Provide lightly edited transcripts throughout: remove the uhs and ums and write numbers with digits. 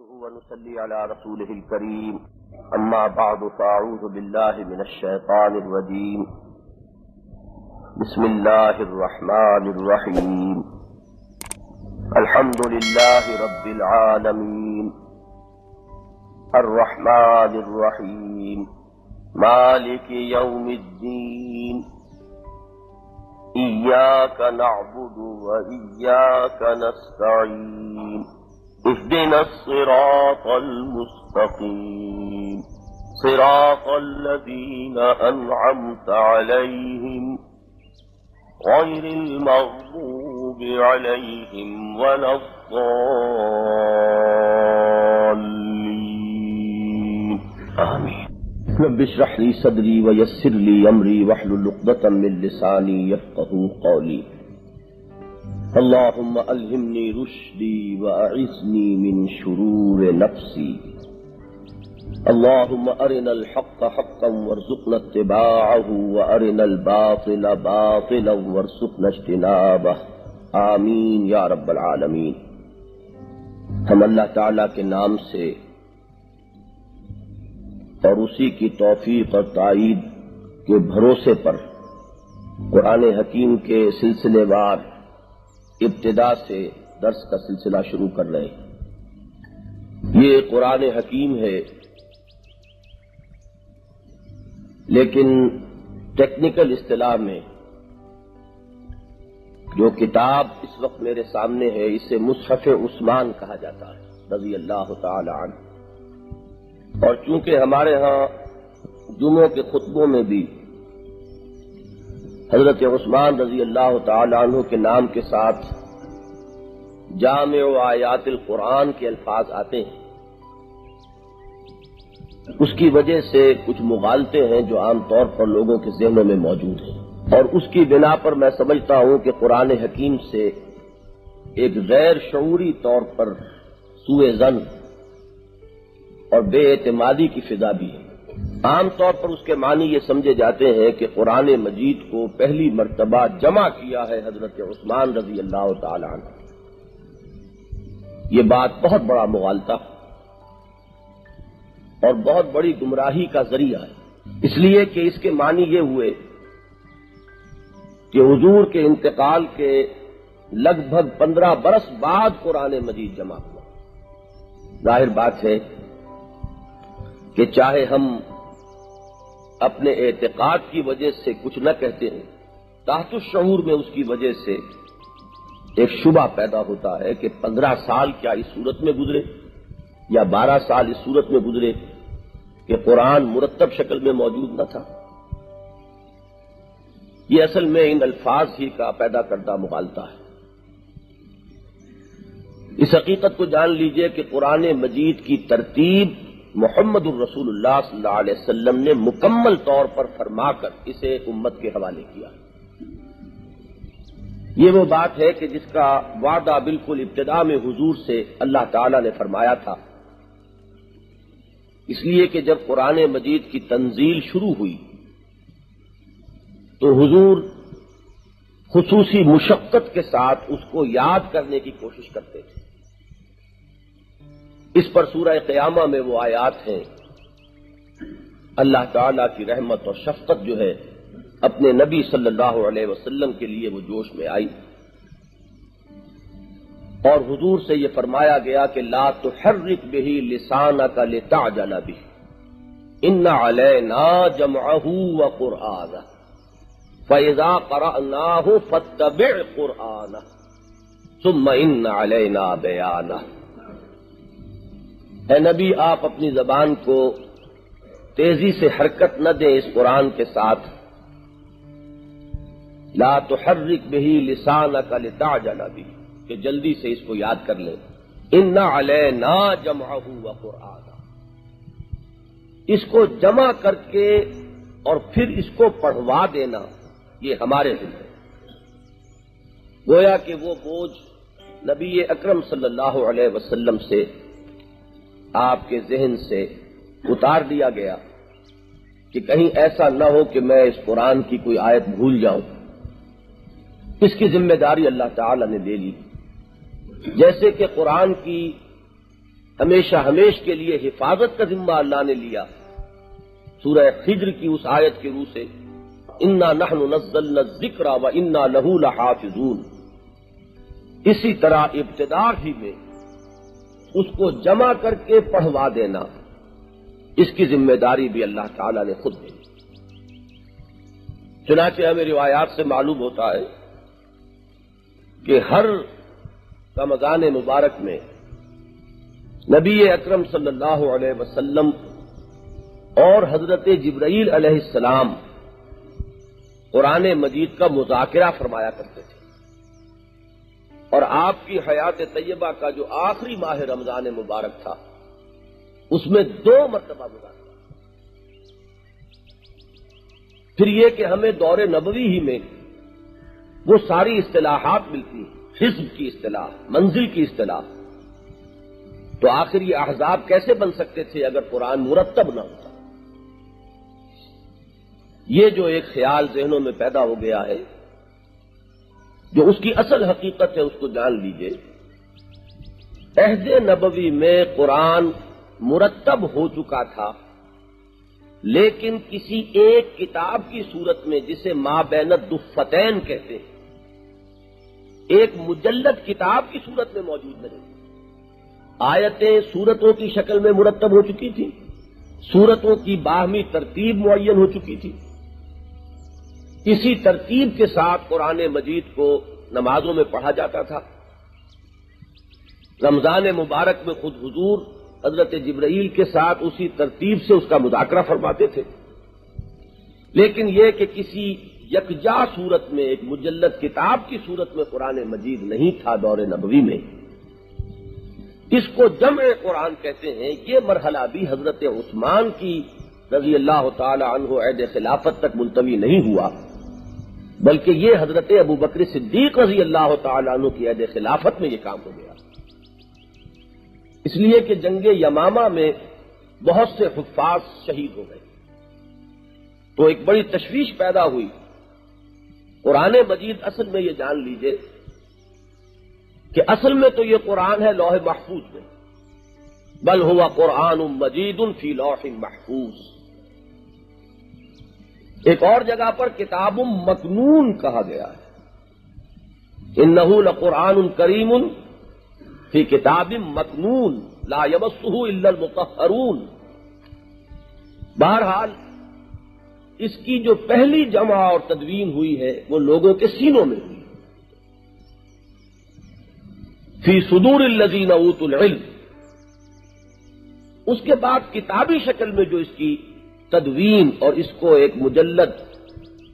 نحمده ونصلي على رسوله الكريم أما بعد فأعوذ بالله من الشيطان الرجيم بسم الله الرحمن الرحيم الحمد لله رب العالمين الرحمن الرحيم مالك يوم الدين إياك نعبد وإياك نستعين اهدنا الصراط المستقيم صراط الذين أنعمت عليهم غير المغضوب عليهم ولا الضالين آمين. رب اشرح لي صدري ويسر لي أمري واحلل عقدة من لساني يفقهوا قولي. اللهم ألهمني رشدي وأعصمني من شرور نفسي. اللهم أرنا الحق حقا وارزقنا اتباعه وأرنا الباطل باطلا وارزقنا اجتنابه. آمین یا رب العالمین. ہم اللہ تعالیٰ کے نام سے اور اسی کی توفیق اور تائید کے بھروسے پر قرآن حکیم کے سلسلے وار ابتدا سے درس کا سلسلہ شروع کر رہے ہیں. یہ قرآن حکیم ہے، لیکن ٹیکنیکل اصطلاح میں جو کتاب اس وقت میرے سامنے ہے اسے مصحف عثمان کہا جاتا ہے رضی اللہ تعالی عنہ. اور چونکہ ہمارے ہاں جمعوں کے خطبوں میں بھی حضرت عثمان رضی اللہ تعالی عنہ کے نام کے ساتھ جامع آیات القرآن کے الفاظ آتے ہیں، اس کی وجہ سے کچھ مغالطے ہیں جو عام طور پر لوگوں کے ذہنوں میں موجود ہیں، اور اس کی بنا پر میں سمجھتا ہوں کہ قرآن حکیم سے ایک غیر شعوری طور پر سوء ظن اور بے اعتمادی کی فضا بھی ہے. عام طور پر اس کے معنی یہ سمجھے جاتے ہیں کہ قرآن مجید کو پہلی مرتبہ جمع کیا ہے حضرت عثمان رضی اللہ تعالی عنہ. یہ بات بہت بڑا مغالطہ اور بہت بڑی گمراہی کا ذریعہ ہے، اس لیے کہ اس کے معنی یہ ہوئے کہ حضور کے انتقال کے لگ بھگ 15 برس بعد قرآن مجید جمع ہوا. ظاہر بات ہے کہ چاہے ہم اپنے اعتقاد کی وجہ سے کچھ نہ کہتے ہیں، تحت الشعور میں اس کی وجہ سے ایک شبہ پیدا ہوتا ہے کہ 15 سال کیا اس صورت میں گزرے یا 12 سال اس صورت میں گزرے کہ قرآن مرتب شکل میں موجود نہ تھا. یہ اصل میں ان الفاظ ہی کا پیدا کردہ مغالطہ ہے. اس حقیقت کو جان لیجئے کہ قرآن مجید کی ترتیب محمد الرسول اللہ صلی اللہ علیہ وسلم نے مکمل طور پر فرما کر اسے امت کے حوالے کیا. یہ وہ بات ہے کہ جس کا وعدہ بالکل ابتدا میں حضور سے اللہ تعالیٰ نے فرمایا تھا، اس لیے کہ جب قرآن مجید کی تنزیل شروع ہوئی تو حضور خصوصی مشقت کے ساتھ اس کو یاد کرنے کی کوشش کرتے تھے. اس پر سورہ قیامہ میں وہ آیات ہیں، اللہ تعالیٰ کی رحمت اور شفقت جو ہے اپنے نبی صلی اللہ علیہ وسلم کے لیے وہ جوش میں آئی، اور حضور سے یہ فرمایا گیا کہ لا تحرک بہ لسانک لتعجل بہ ان علینا جمعہ وقرآنہ فإذا قرأناہ فاتبع قرآنہ ثم ان علینا بیانہ. اے نبی، آپ اپنی زبان کو تیزی سے حرکت نہ دیں اس قرآن کے ساتھ. لا تحرک بہ لسانک لتعجل بہ کہ جلدی سے اس کو یاد کر لیں. ان علینا جمعہ وقرآنہ، اس کو جمع کر کے اور پھر اس کو پڑھوا دینا یہ ہمارے ذمہ ہے. گویا کہ وہ بوجھ نبی اکرم صلی اللہ علیہ وسلم سے آپ کے ذہن سے اتار دیا گیا کہ کہیں ایسا نہ ہو کہ میں اس قرآن کی کوئی آیت بھول جاؤں. اس کی ذمہ داری اللہ تعالی نے لے لی. جیسے کہ قرآن کی ہمیشہ ہمیش کے لیے حفاظت کا ذمہ اللہ نے لیا سورہ ہجر کی اس آیت کی روح سے، انا نحن نزلنا الذکر وانا لہ لحافظون۔ اسی طرح ابتدا ہی میں اس کو جمع کر کے پڑھوا دینا، اس کی ذمہ داری بھی اللہ تعالی نے خود دی۔ چنانچہ ہمیں روایات سے معلوم ہوتا ہے کہ ہر رمضان مبارک میں نبی اکرم صلی اللہ علیہ وسلم اور حضرت جبرائیل علیہ السلام قرآن مجید کا مذاکرہ فرمایا کرتے تھے، اور آپ کی حیات طیبہ کا جو آخری ماہ رمضان مبارک تھا اس میں 2 مرتبہ مذاکرہ۔ پھر یہ کہ ہمیں دور نبوی ہی میں وہ ساری اصطلاحات ملتی ہیں، حزب کی اصطلاح، منزل کی اصطلاح، تو آخر یہ احزاب کیسے بن سکتے تھے اگر قرآن مرتب نہ ہوتا؟ یہ جو ایک خیال ذہنوں میں پیدا ہو گیا ہے، جو اس کی اصل حقیقت ہے اس کو جان لیجئے۔ عہد نبوی میں قرآن مرتب ہو چکا تھا، لیکن کسی ایک کتاب کی صورت میں جسے ما بین الدفتین کہتے ہیں، ایک مجلد کتاب کی صورت میں موجود نہیں۔ آیتیں سورتوں کی شکل میں مرتب ہو چکی تھی، سورتوں کی باہمی ترتیب معین ہو چکی تھی، اسی ترتیب کے ساتھ قرآن مجید کو نمازوں میں پڑھا جاتا تھا۔ رمضان مبارک میں خود حضور حضرت جبرائیل کے ساتھ اسی ترتیب سے اس کا مذاکرہ فرماتے تھے، لیکن یہ کہ کسی یکجا صورت میں ایک مجلد کتاب کی صورت میں قرآن مجید نہیں تھا دور نبوی میں۔ اس کو جمع قرآن کہتے ہیں۔ یہ مرحلہ بھی حضرت عثمان کی رضی اللہ تعالی عنہ عہد خلافت تک ملتوی نہیں ہوا، بلکہ یہ حضرت ابو بکر صدیق رضی اللہ تعالی عنہ کی عہد خلافت میں یہ کام ہو گیا، اس لیے کہ جنگ یمامہ میں بہت سے حفاظ شہید ہو گئے، تو ایک بڑی تشویش پیدا ہوئی۔ قرآن مجید اصل میں یہ جان لیجئے کہ اصل میں تو یہ قرآن ہے لوح محفوظ میں، بل ہوا قرآن مجید فی لوح محفوظ۔ ایک اور جگہ پر کتاب مکنون کہا گیا ہے، انہ لقرآن کریم فی کتاب مکنون لا یمسہ الا المطہرون۔ بہرحال اس کی جو پہلی جمع اور تدوین ہوئی ہے وہ لوگوں کے سینوں میں ہوئی، فی صدور الذین اوتوا العلم۔ اس کے بعد کتابی شکل میں جو اس کی تدوین اور اس کو ایک مجلد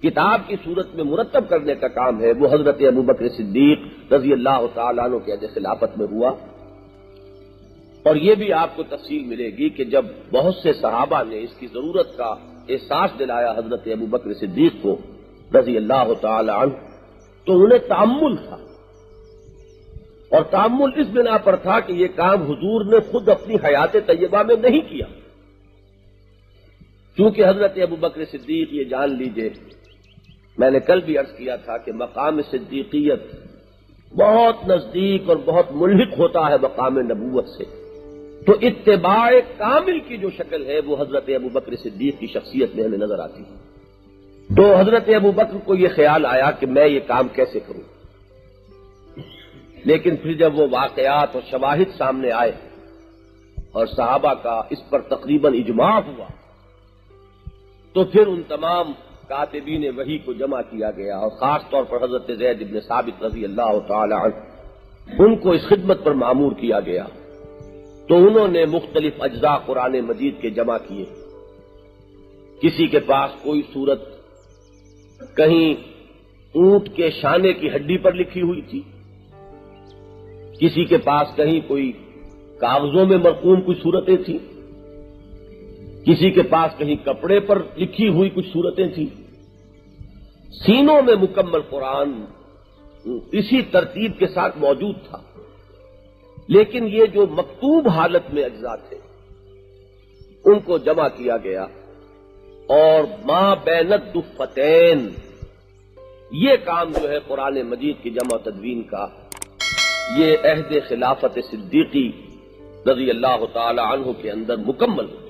کتاب کی صورت میں مرتب کرنے کا کام ہے وہ حضرت ابو بکر صدیق رضی اللہ تعالیٰ عنہ کے عہد خلافت میں ہوا۔ اور یہ بھی آپ کو تفصیل ملے گی کہ جب بہت سے صحابہ نے اس کی ضرورت کا احساس دلایا حضرت ابو بکر صدیق کو رضی اللہ تعالی عنہ، تو انہیں تأمل تھا، اور تأمل اس بنا پر تھا کہ یہ کام حضور نے خود اپنی حیات طیبہ میں نہیں کیا، چونکہ حضرت ابو بکر صدیق یہ جان لیجئے، میں نے کل بھی عرض کیا تھا کہ مقام صدیقیت بہت نزدیک اور بہت ملحق ہوتا ہے مقام نبوت سے، تو اتباع کامل کی جو شکل ہے وہ حضرت ابو بکر صدیق کی شخصیت میں ہمیں نظر آتی ہے۔ تو حضرت ابو بکر کو یہ خیال آیا کہ میں یہ کام کیسے کروں، لیکن پھر جب وہ واقعات اور شواہد سامنے آئے اور صحابہ کا اس پر تقریباً اجماع ہوا، تو پھر ان تمام کاتبین وحی کو جمع کیا گیا، اور خاص طور پر حضرت زید بن ثابت رضی اللہ تعالی عنہ ان کو اس خدمت پر مامور کیا گیا۔ تو انہوں نے مختلف اجزاء قرآن مجید کے جمع کیے۔ کسی کے پاس کوئی صورت کہیں اونٹ کے شانے کی ہڈی پر لکھی ہوئی تھی، کسی کے پاس کہیں کوئی کاغذوں میں مرقوم کچھ صورتیں تھیں، کسی کے پاس کہیں کپڑے پر لکھی ہوئی کچھ صورتیں تھیں۔ سینوں میں مکمل قرآن اسی ترتیب کے ساتھ موجود تھا، لیکن یہ جو مکتوب حالت میں اجزاء تھے ان کو جمع کیا گیا، اور ما بین الدفتین یہ کام جو ہے قرآن مجید کی جمع و تدوین کا، یہ عہد خلافت صدیقی رضی اللہ تعالی عنہ کے اندر مکمل ہو۔